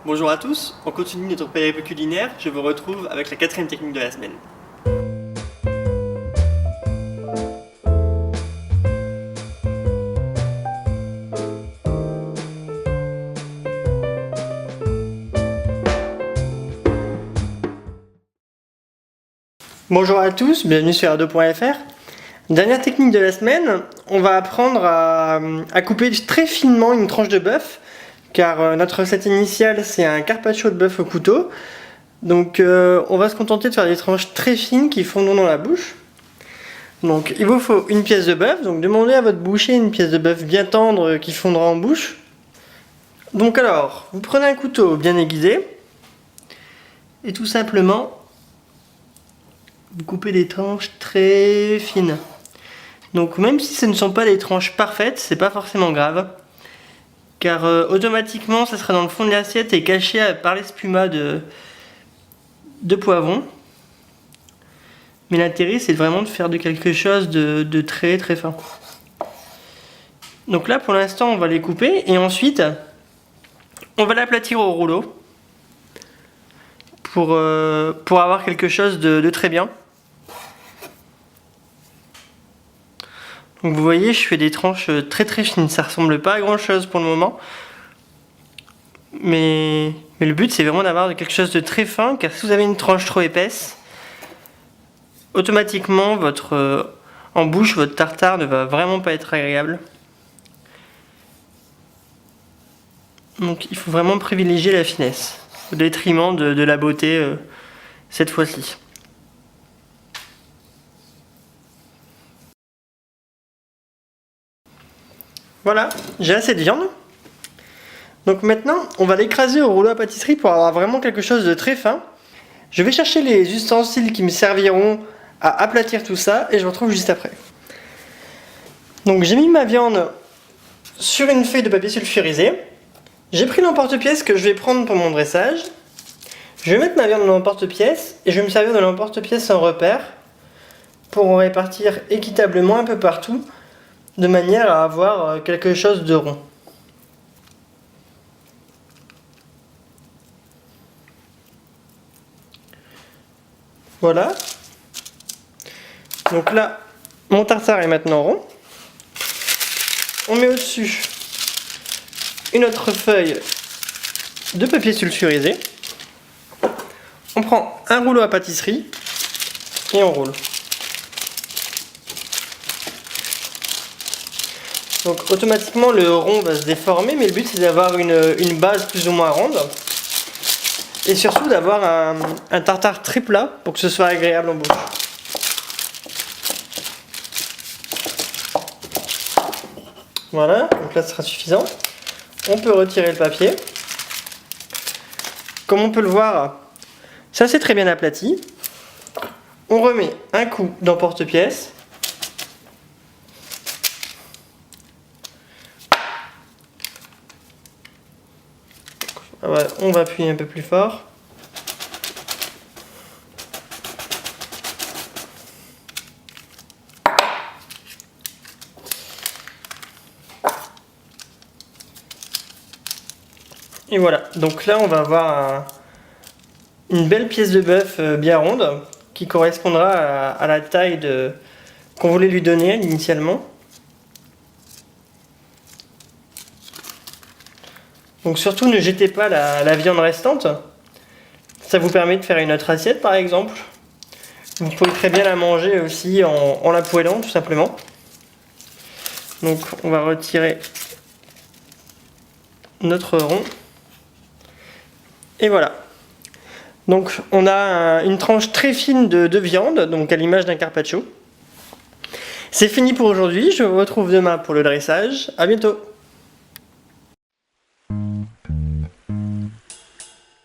Bonjour à tous, on continue notre périple culinaire, je vous retrouve avec la 4e technique de la semaine. Bonjour à tous, bienvenue sur Erdo.fr. Dernière technique de la semaine, on va apprendre à couper très finement une tranche de bœuf, car notre recette initiale c'est un carpaccio de bœuf au couteau. Donc on va se contenter de faire des tranches très fines qui fondront dans la bouche. Donc il vous faut une pièce de bœuf, donc demandez à votre boucher une pièce de bœuf bien tendre qui fondra en bouche. Donc alors, vous prenez un couteau bien aiguisé, et tout simplement, vous coupez des tranches très fines. Donc même si ce ne sont pas des tranches parfaites, c'est pas forcément grave. Car automatiquement ça sera dans le fond de l'assiette et caché par l'espumat de poivron. Mais l'intérêt c'est vraiment de faire de quelque chose de très très fin. Donc là pour l'instant on va les couper et ensuite on va l'aplatir au rouleau. Pour avoir quelque chose de très bien. Donc vous voyez, je fais des tranches très très fines, ça ressemble pas à grand chose pour le moment. Mais le but c'est vraiment d'avoir quelque chose de très fin, car si vous avez une tranche trop épaisse, automatiquement en bouche votre tartare ne va vraiment pas être agréable. Donc il faut vraiment privilégier la finesse, au détriment de la beauté cette fois-ci. Voilà, j'ai assez de viande. Donc maintenant, on va l'écraser au rouleau à pâtisserie pour avoir vraiment quelque chose de très fin. Je vais chercher les ustensiles qui me serviront à aplatir tout ça et je vous retrouve juste après. Donc j'ai mis ma viande sur une feuille de papier sulfurisé. J'ai pris l'emporte-pièce que je vais prendre pour mon dressage. Je vais mettre ma viande dans l'emporte-pièce et je vais me servir de l'emporte-pièce en repère pour en répartir équitablement un peu partout, de manière à avoir quelque chose de rond. Voilà. Donc là, mon tartare est maintenant rond. On met au-dessus une autre feuille de papier sulfurisé. On prend un rouleau à pâtisserie et on roule. Donc automatiquement le rond va se déformer, mais le but c'est d'avoir une base plus ou moins ronde. Et surtout d'avoir un tartare très plat pour que ce soit agréable en bouche. Voilà, donc là ce sera suffisant. On peut retirer le papier. Comme on peut le voir, ça c'est très bien aplati. On remet un coup d'emporte-pièce. On va appuyer un peu plus fort. Et voilà, donc là on va avoir une belle pièce de bœuf bien ronde qui correspondra à la taille qu'on voulait lui donner initialement. Donc surtout ne jetez pas la viande restante, ça vous permet de faire une autre assiette par exemple. Vous pouvez très bien la manger aussi en la poêlant tout simplement. Donc on va retirer notre rond. Et voilà. Donc on a une tranche très fine de viande, donc à l'image d'un carpaccio. C'est fini pour aujourd'hui, je vous retrouve demain pour le dressage. À bientôt.